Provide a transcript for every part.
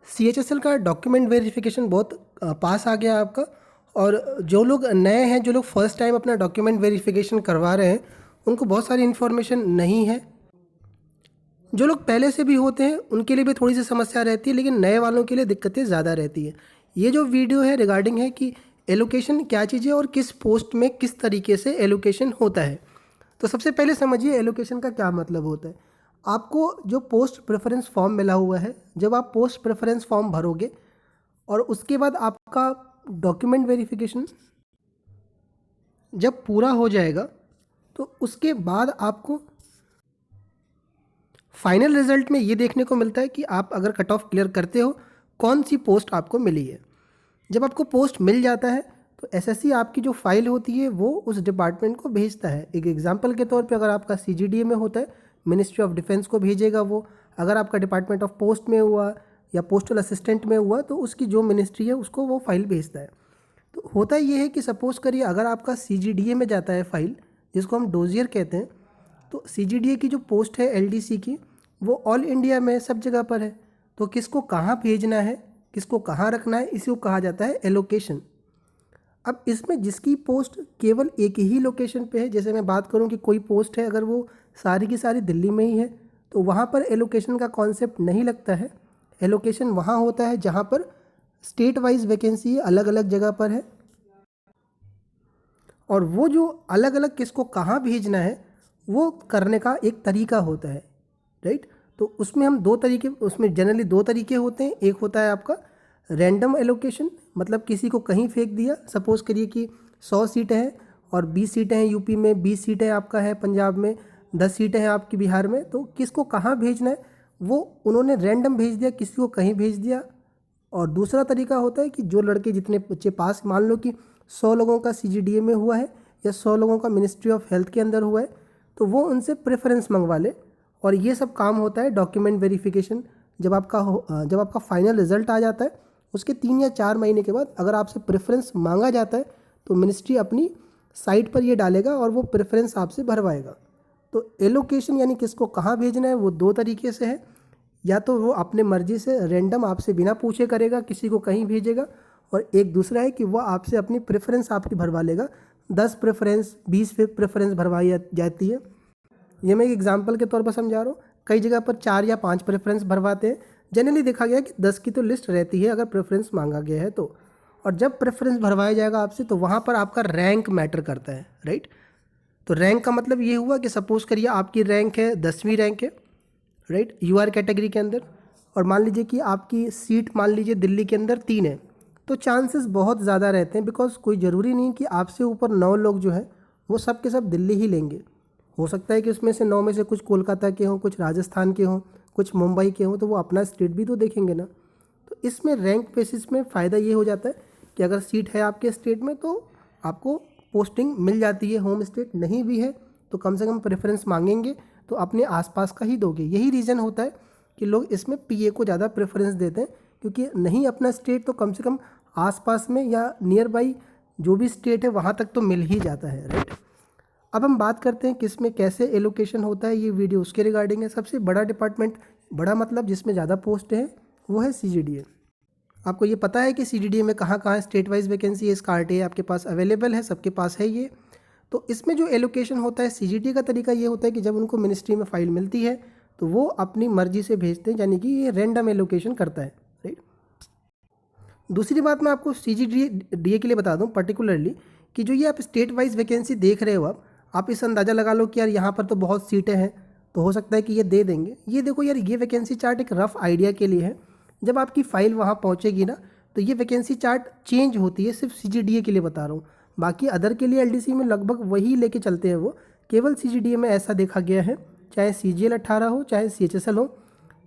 CHSL का document verification बहुत पास आ गया आपका। और जो लोग नए हैं, जो लोग फर्स्ट टाइम अपना डॉक्यूमेंट वेरिफिकेशन करवा रहे हैं, उनको बहुत सारी इन्फॉर्मेशन नहीं है। जो लोग पहले से भी होते हैं उनके लिए भी थोड़ी सी समस्या रहती है, लेकिन नए वालों के लिए दिक्कतें ज़्यादा रहती है। ये जो वीडियो है रिगार्डिंग है कि एलोकेशन क्या चीज़ है और किस पोस्ट में किस तरीके से एलोकेशन होता है। तो सबसे पहले समझिए एलोकेशन का क्या मतलब होता है। आपको जो पोस्ट प्रेफरेंस फॉर्म मिला हुआ है, जब आप पोस्ट प्रेफरेंस फॉर्म भरोगे और उसके बाद आपका डॉक्यूमेंट वेरिफिकेशन जब पूरा हो जाएगा, तो उसके बाद आपको फाइनल रिजल्ट में ये देखने को मिलता है कि आप अगर कट ऑफ क्लियर करते हो, कौन सी पोस्ट आपको मिली है। जब आपको पोस्ट मिल जाता है तो एसएससी आपकी जो फाइल होती है वो उस डिपार्टमेंट को भेजता है। एक एग्जांपल के तौर पे अगर आपका सीजीडीए में होता है, मिनिस्ट्री ऑफ डिफेंस को भेजेगा वो। अगर आपका डिपार्टमेंट ऑफ पोस्ट में हुआ या पोस्टल असिस्टेंट में हुआ तो उसकी जो मिनिस्ट्री है उसको वो फाइल भेजता है। तो होता ये है कि सपोज़ करिए अगर आपका सीजीडीए में जाता है फाइल, जिसको हम डोजियर कहते हैं, तो सीजीडीए की जो पोस्ट है एलडीसी की, वो ऑल इंडिया में सब जगह पर है। तो किसको कहाँ भेजना है, किसको कहाँ रखना है, इसी को कहा जाता है एलोकेशन। अब इसमें जिसकी पोस्ट केवल एक ही लोकेशन पे है, जैसे मैं बात करूं कि कोई पोस्ट है अगर वो सारी की सारी दिल्ली में ही है, तो वहाँ पर एलोकेशन का कॉन्सेप्ट नहीं लगता है। एलोकेशन वहाँ होता है जहाँ पर स्टेट वाइज वैकेंसी अलग अलग जगह पर है, और वो जो अलग अलग किसको कहाँ भेजना है वो करने का एक तरीका होता है, राइट। तो उसमें हम दो तरीके, उसमें जनरली दो तरीके होते हैं। एक होता है आपका रैंडम एलोकेशन, मतलब किसी को कहीं फेंक दिया। सपोज़ करिए कि 100 सीटें हैं और 20 सीटें हैं यूपी में, 20 सीटें आपका है पंजाब में, 10 सीटें हैं आपकी बिहार में, तो किसको कहाँ भेजना है वो उन्होंने रैंडम भेज दिया, किसी को कहीं भेज दिया। और दूसरा तरीका होता है कि जो लड़के जितने बच्चे पास, मान लो कि 100 लोगों का सीजीडीए में हुआ है या 100 लोगों का मिनिस्ट्री ऑफ हेल्थ के अंदर हुआ है, तो वो उनसे प्रेफरेंस मंगवा ले। और ये सब काम होता है डॉक्यूमेंट वेरिफिकेशन। जब आपका फाइनल रिजल्ट आ जाता है, उसके 3 या 4 महीने के बाद अगर आपसे प्रेफरेंस मांगा जाता है तो मिनिस्ट्री अपनी साइट पर ये डालेगा और वो प्रेफरेंस आपसे भरवाएगा। तो एलोकेशन यानी किसको कहाँ भेजना है वो दो तरीके से है। या तो वो अपने मर्जी से रैंडम आपसे बिना पूछे करेगा, किसी को कहीं भेजेगा, और एक दूसरा है कि वो आपसे अपनी प्रेफरेंस आपकी भरवा लेगा। 10 प्रेफरेंस, 20 प्रेफरेंस भरवाई जाती है। ये मैं एक एग्जांपल के तौर पर समझा रहा हूँ। कई जगह पर 4 या 5 प्रेफरेंस भरवाते हैं। जनरली देखा गया कि 10 की तो लिस्ट रहती है अगर प्रेफरेंस मांगा गया है तो। और जब प्रेफरेंस भरवाया जाएगा आपसे तो वहाँ पर आपका रैंक मैटर करता है, राइट। तो रैंक का मतलब ये हुआ कि सपोज़ करिए आपकी रैंक है 10वीं रैंक है, राइट, यूआर कैटेगरी के अंदर। और मान लीजिए कि आपकी सीट मान लीजिए दिल्ली के अंदर 3 है, तो चांसेस बहुत ज़्यादा रहते हैं, बिकॉज कोई ज़रूरी नहीं कि आपसे ऊपर 9 लोग जो है वो सब के सब दिल्ली ही लेंगे। हो सकता है कि उसमें से 9 में से कुछ कोलकाता के हों, कुछ राजस्थान के हों, कुछ मुंबई के हों, तो वो अपना स्टेट भी तो देखेंगे ना। तो इसमें रैंक बेसिस में फ़ायदा ये हो जाता है कि अगर सीट है आपके स्टेट में तो आपको पोस्टिंग मिल जाती है। होम स्टेट नहीं भी है तो कम से कम प्रेफरेंस मांगेंगे तो अपने आसपास का ही दोगे। यही रीज़न होता है कि लोग इसमें पीए को ज़्यादा प्रेफरेंस देते हैं, क्योंकि नहीं अपना स्टेट तो कम से कम आसपास में या नियर बाई जो भी स्टेट है वहाँ तक तो मिल ही जाता है, राइट। अब हम बात करते हैं किस में कैसे एलोकेशन होता है। ये वीडियो उसके रिगार्डिंग है। सबसे बड़ा डिपार्टमेंट, बड़ा मतलब जिसमें ज़्यादा पोस्ट है, वो है सीजीडीए। आपको ये पता है कि सीजीडीए में कहाँ कहाँ स्टेट वाइज वैकेंसी है। इसका आरटीआई आपके पास अवेलेबल है, सबके पास है ये। तो इसमें जो एलोकेशन होता है सीजीडीए का तरीका ये होता है कि जब उनको मिनिस्ट्री में फाइल मिलती है तो वो अपनी मर्जी से भेजते हैं, यानी कि ये रैंडम एलोकेशन करता है, राइट। दूसरी बात मैं आपको सीजीडीए के लिए बता दूं पर्टिकुलरली कि जो ये आप स्टेट वाइज वैकेंसी देख रहे हो, आप इस अंदाज़ा लगा लो कि यार यहाँ पर तो बहुत सीटें हैं तो हो सकता है कि ये दे देंगे। ये देखो यार, ये वैकेंसी चार्ट एक रफ़ आइडिया के लिए है। जब आपकी फ़ाइल वहाँ पहुँचेगी ना तो ये वैकेंसी चार्ट चेंज होती है। सिर्फ सीजीडीए के लिए बता रहा हूँ, बाकी अदर के लिए एलडीसी में लगभग वही लेके चलते हैं वो। केवल सीजीडीए में ऐसा देखा गया है, चाहे सीजीएल 18 हो चाहे सीएचएसएल हो,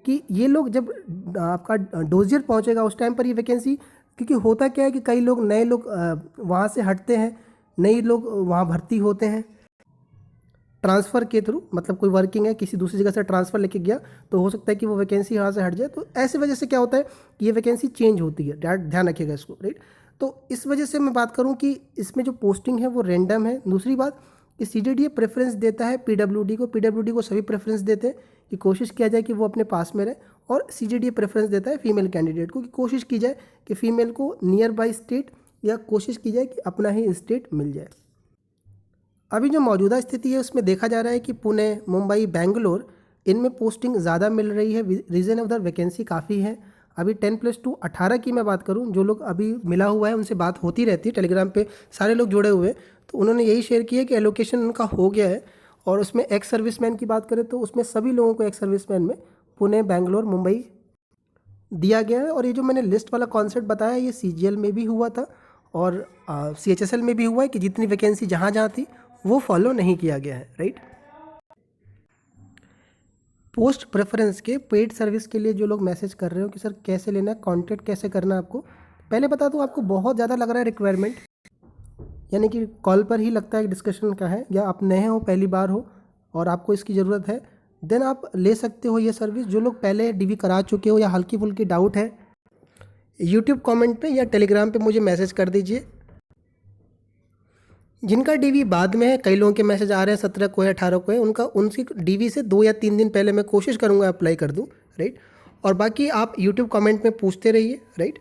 कि ये लोग जब आपका डोजियर पहुँचेगा उस टाइम पर ये वैकेंसी, क्योंकि होता क्या है कि कई लोग नए लोग वहाँ से हटते हैं, नए लोग वहाँ भर्ती होते हैं ट्रांसफ़र के थ्रू। मतलब कोई वर्किंग है, किसी दूसरी जगह से ट्रांसफ़र लेके गया तो हो सकता है कि वो वैकेंसी यहाँ से हट जाए। तो ऐसे वजह से क्या होता है कि ये वैकेंसी चेंज होती है। ध्यान रखिएगा इसको, राइट। तो इस वजह से मैं बात करूँ कि इसमें जो पोस्टिंग है वो रैंडम है। दूसरी बात कि सीजीडीए प्रेफरेंस देता है पीडब्ल्यूडी को। पीडब्ल्यूडी को सभी प्रेफरेंस देते हैं कि कोशिश किया जाए कि वो अपने पास में रहे। और CGDA प्रेफरेंस देता है फीमेल कैंडिडेट को कि कोशिश की जाए कि फ़ीमेल को नियर बाई स्टेट या कोशिश की जाए कि अपना ही स्टेट मिल जाए। अभी जो मौजूदा स्थिति है उसमें देखा जा रहा है कि पुणे, मुंबई, बेंगलोर इनमें पोस्टिंग ज़्यादा मिल रही है। रीज़न उधर वैकेंसी काफ़ी है। अभी 10+2 18 की मैं बात करूं, जो लोग अभी मिला हुआ है उनसे बात होती रहती है, टेलीग्राम पे सारे लोग जुड़े हुए हैं, तो उन्होंने यही शेयर किया कि एलोकेशन उनका हो गया है। और उसमें एक्स सर्विसमैन की बात करें तो उसमें सभी लोगों को एक्स सर्विसमैन में पुणे, बेंगलोर, मुंबई दिया गया है। और ये जो मैंने लिस्ट वाला कॉन्सेप्ट बताया ये CGL में भी हुआ था और CHSL में भी हुआ है कि जितनी वैकेंसी जहाँ जहाँ थी वो फॉलो नहीं किया गया है, राइट। पोस्ट प्रेफरेंस के पेड सर्विस के लिए जो लोग मैसेज कर रहे हो कि सर कैसे लेना है, कॉन्टैक्ट कैसे करना है आपको, पहले बता दूँ आपको बहुत ज़्यादा लग रहा है रिक्वायरमेंट, यानी कि कॉल पर ही लगता है डिस्कशन का है, या आप नए हो, पहली बार हो और आपको इसकी ज़रूरत है, देन आप ले सकते हो ये सर्विस। जो लोग पहले DV करा चुके हो या हल्की फुल्की डाउट है, यूट्यूब कमेंट पे या टेलीग्राम पे मुझे मैसेज कर दीजिए। जिनका DV बाद में है, कई लोगों के मैसेज आ रहे हैं 17 को है, 18 को है, उनकी DV से 2 या 3 दिन पहले मैं कोशिश करूँगा अप्लाई कर दूँ, राइट। और बाकी आप यूट्यूब कमेंट में पूछते रहिए, राइट।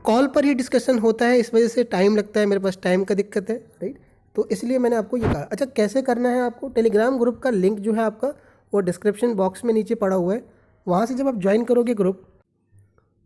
कॉल पर ही डिस्कशन होता है, इस वजह से टाइम लगता है, मेरे पास टाइम का दिक्कत है, राइट। तो इसलिए मैंने आपको ये कहा। अच्छा, कैसे करना है आपको, टेलीग्राम ग्रुप का लिंक जो है आपका वो डिस्क्रिप्शन बॉक्स में नीचे पड़ा हुआ है। वहाँ से जब आप ज्वाइन करोगे ग्रुप,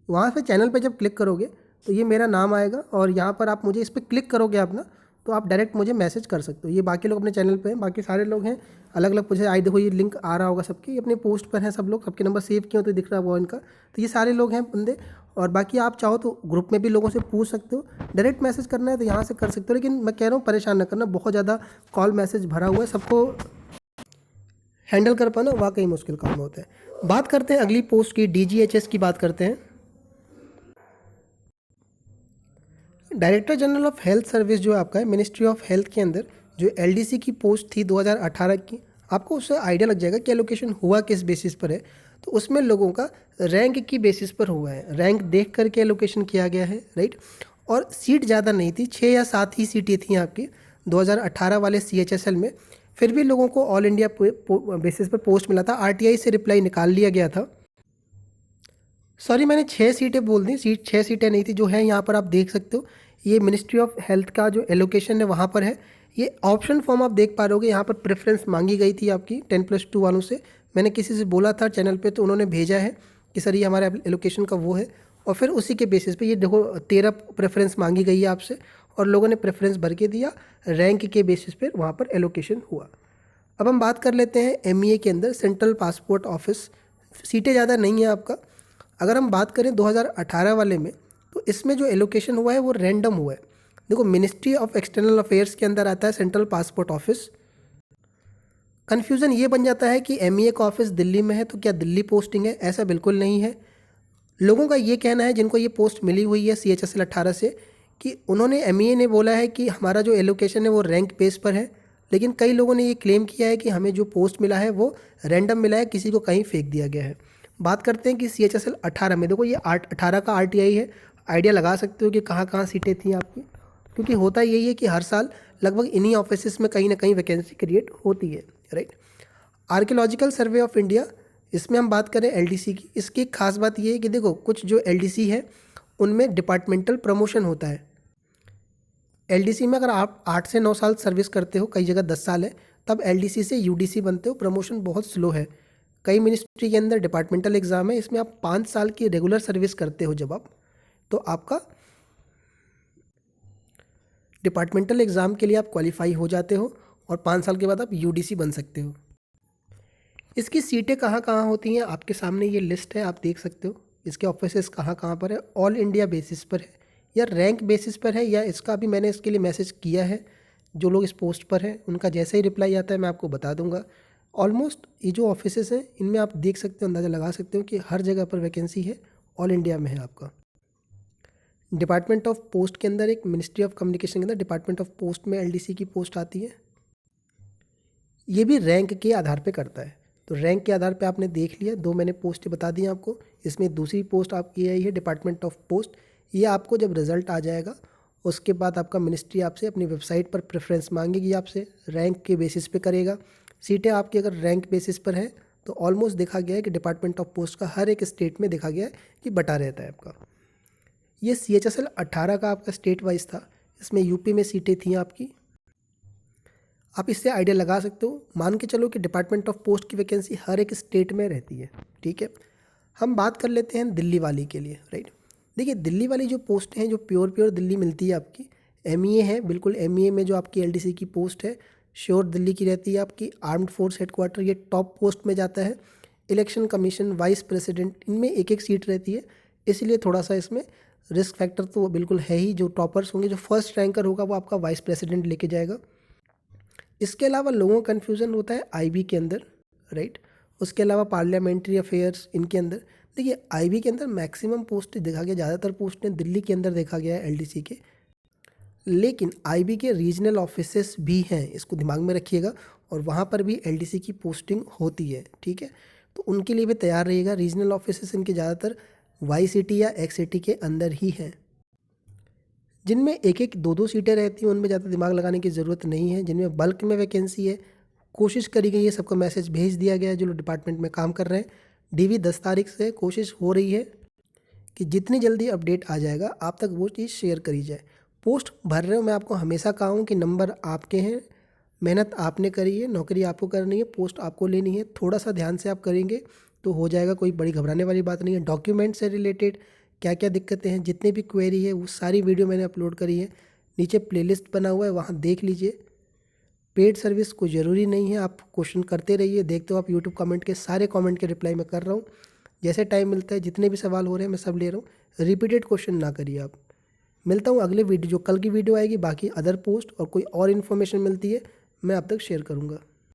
वहाँ पे चैनल पे जब क्लिक करोगे तो ये मेरा नाम आएगा और यहाँ पर आप मुझे इस पर क्लिक करोगे अपना, तो आप डायरेक्ट मुझे मैसेज कर सकते हो। ये बाकी लोग अपने चैनल पे हैं, बाकी सारे लोग हैं अलग अलग मुझे आई, देखो ये लिंक आ रहा होगा सबके, ये अपने पोस्ट पर हैं सब लोग, सबके नंबर सेव किए हो तो दिख रहा होगा इनका, तो ये सारे लोग हैं बंदे। और बाकी आप चाहो तो ग्रुप में भी लोगों से पूछ सकते हो, डायरेक्ट मैसेज करना है तो यहाँ से कर सकते हो। लेकिन मैं कह रहा हूँ परेशान ना करना, बहुत ज़्यादा कॉल मैसेज भरा हुआ है, सबको हैंडल कर पाना वाकई मुश्किल काम होता है। बात करते हैं अगली पोस्ट की, DGHS की बात करते हैं। Director general of health service जो आपका है मिनिस्ट्री ऑफ हेल्थ के अंदर, जो LDC की पोस्ट थी 2018 की, आपको उससे आइडिया लग जाएगा कि एलोकेशन हुआ किस बेसिस पर है। तो उसमें लोगों का रैंक की बेसिस पर हुआ है, रैंक देख करके एलोकेशन किया गया है, राइट। और सीट ज़्यादा नहीं थी, 6 या 7 ही सीटें थी आपकी 2018 वाले CHSL में। फिर भी लोगों को ऑल इंडिया बेसिस पर पोस्ट मिला था। RTI से रिप्लाई निकाल लिया गया था। सॉरी, मैंने 6 सीटें बोल दी, 6 सीटें नहीं थी जो है यहाँ पर आप देख सकते हो। ये मिनिस्ट्री ऑफ हेल्थ का जो एलोकेशन है वहाँ पर है। ये ऑप्शन फॉर्म आप देख पा रहे हो, यहाँ पर प्रेफरेंस मांगी गई थी आपकी 10+2 वालों से। मैंने किसी से बोला था चैनल पे, तो उन्होंने भेजा है कि सर ये हमारे एलोकेशन का वो है, और फिर उसी के बेसिस पे ये देखो 13 प्रेफरेंस मांगी गई है आपसे और लोगों ने प्रेफरेंस भर के दिया, रैंक के बेसिस पर वहाँ पर एलोकेशन हुआ। अब हम बात कर लेते हैं MEA के अंदर सेंट्रल पासपोर्ट ऑफिस। सीटें ज़्यादा नहीं है आपका। अगर हम बात करें 2018 वाले में, तो इसमें जो एलोकेशन हुआ है वो रैंडम हुआ है। देखो, मिनिस्ट्री ऑफ एक्सटर्नल अफेयर्स के अंदर आता है सेंट्रल पासपोर्ट ऑफिस। कन्फ्यूज़न ये बन जाता है कि MEA का ऑफिस दिल्ली में है तो क्या दिल्ली पोस्टिंग है, ऐसा बिल्कुल नहीं है। लोगों का ये कहना है जिनको ये पोस्ट मिली हुई है CHSL 18 से, कि उन्होंने MEA ने बोला है कि हमारा जो एलोकेशन है वो रैंक बेस पर है। लेकिन कई लोगों ने ये क्लेम किया है कि हमें जो पोस्ट मिला है वो रैंडम मिला है, किसी को कहीं फेंक दिया गया है। बात करते हैं कि CHSL 18 में, देखो ये 18 का RTI है, आइडिया लगा सकते हो कि कहाँ कहाँ सीटें थी आपकी, क्योंकि होता यही है कि हर साल लगभग इन्हीं ऑफिस में कहीं ना कहीं वैकेंसी क्रिएट होती है, right. Archaeological survey of India, इसमें हम बात करें LDC की, इसकी एक खास बात ये है कि देखो कुछ जो LDC है उनमें डिपार्टमेंटल प्रमोशन होता है। LDC में अगर आप 8 से 9 साल सर्विस करते हो, कई जगह 10 साल है, तब LDC से UDC बनते हो, प्रमोशन बहुत स्लो है। कई मिनिस्ट्री के अंदर डिपार्टमेंटल एग्ज़ाम है, इसमें आप 5 साल की रेगुलर सर्विस करते हो जब आप, तो आपका डिपार्टमेंटल एग्ज़ाम के लिए आप क्वालिफाई हो जाते हो और 5 साल के बाद आप UDC बन सकते हो। इसकी सीटें कहाँ कहाँ होती हैं, आपके सामने ये लिस्ट है, आप देख सकते हो। इसके ऑफिसेस कहाँ कहाँ पर है, ऑल इंडिया बेसिस पर है या रैंक बेसिस पर है, या इसका भी मैंने इसके लिए मैसेज किया है। जो लोग इस पोस्ट पर हैं उनका जैसे ही रिप्लाई आता है मैं आपको बता दूंगा। ऑलमोस्ट ये जो ऑफिसेस हैं इनमें आप देख सकते हो, अंदाज़ा लगा सकते हो कि हर जगह पर वैकेंसी है, ऑल इंडिया में है आपका। डिपार्टमेंट ऑफ पोस्ट के अंदर, एक मिनिस्ट्री ऑफ कम्युनिकेशन के अंदर डिपार्टमेंट ऑफ पोस्ट में LDC की पोस्ट आती है। ये भी रैंक के आधार पे करता है, तो रैंक के आधार पे आपने देख लिया, 2 मैंने पोस्ट बता दी आपको। इसमें दूसरी पोस्ट आपकी आई है डिपार्टमेंट ऑफ पोस्ट। ये आपको जब रिज़ल्ट आ जाएगा उसके बाद आपका मिनिस्ट्री आपसे अपनी वेबसाइट पर प्रेफरेंस मांगेगी, आपसे रैंक के बेसिस पे करेगा। सीटें आपकी अगर रैंक बेसिस पर है तो ऑलमोस्ट देखा गया है कि डिपार्टमेंट ऑफ पोस्ट का हर एक स्टेट में देखा गया है कि बटा रहता है आपका। ये CHSL 18 का आपका स्टेट वाइज था, इसमें यूपी में सीटें थी आपकी। आप इससे आइडिया लगा सकते हो, मान के चलो कि डिपार्टमेंट ऑफ पोस्ट की वैकेंसी हर एक स्टेट में रहती है, ठीक है। हम बात कर लेते हैं दिल्ली वाली के लिए, राइट। देखिए दिल्ली वाली जो पोस्ट हैं, जो प्योर दिल्ली मिलती है आपकी, MEA है, बिल्कुल MEA में जो आपकी LDC की पोस्ट है श्योर दिल्ली की रहती है आपकी। आर्म्ड फोर्स हेडक्वार्टर ये टॉप पोस्ट में जाता है। इलेक्शन कमीशन, वाइस प्रेसिडेंट, इनमें एक एक सीट रहती है, इसलिए थोड़ा सा इसमें रिस्क फैक्टर तो बिल्कुल है ही। जो टॉपर्स होंगे, जो फर्स्ट रैंकर होगा वो आपका वाइस प्रेसिडेंट लेके जाएगा। इसके अलावा लोगों का कन्फ्यूज़न होता है IB के अंदर, राइट। उसके अलावा पार्लियामेंट्री अफेयर्स, इनके अंदर देखिए IB के अंदर मैक्सिमम पोस्ट देखा गया, ज़्यादातर पोस्टें दिल्ली के अंदर देखा गया है LDC के, लेकिन IB के रीजनल ऑफिसेस भी हैं, इसको दिमाग में रखिएगा, और वहाँ पर भी LDC की पोस्टिंग होती है, ठीक है। तो उनके लिए भी तैयार रहिएगा। रीजनल ऑफिसेस इनके ज़्यादातर YCT या XCT के अंदर ही हैं, जिनमें एक एक दो दो सीटें रहती हैं, उनमें ज़्यादा दिमाग लगाने की ज़रूरत नहीं है। जिनमें बल्क में वैकेंसी है, कोशिश करी गई है, सबको मैसेज भेज दिया गया है जो लोग डिपार्टमेंट में काम कर रहे हैं। DV 10 तारीख से कोशिश हो रही है कि जितनी जल्दी अपडेट आ जाएगा आप तक वो चीज़ शेयर करी जाए। पोस्ट भर रहे हो, मैं आपको हमेशा कहा हूँ कि नंबर आपके हैं, मेहनत आपने करी है, नौकरी आपको करनी है, पोस्ट आपको लेनी है। थोड़ा सा ध्यान से आप करेंगे तो हो जाएगा, कोई बड़ी घबराने वाली बात नहीं है। डॉक्यूमेंट से रिलेटेड क्या क्या दिक्कतें हैं, जितने भी क्वेरी है वो सारी वीडियो मैंने अपलोड करी है, नीचे प्लेलिस्ट बना हुआ है, वहाँ देख लीजिए। पेड सर्विस कोई ज़रूरी नहीं है, आप क्वेश्चन करते रहिए। देखते हो आप यूट्यूब कमेंट के सारे कमेंट के रिप्लाई मैं कर रहा हूँ, जैसे टाइम मिलता है जितने भी सवाल हो रहे हैं मैं सब ले रहा हूँ। रिपीटेड क्वेश्चन ना करिए आप। मिलता हूँ अगले वीडियो, जो कल की वीडियो आएगी, बाकी अदर पोस्ट और कोई और इन्फॉर्मेशन मिलती है मैं आप तक शेयर करूँगा।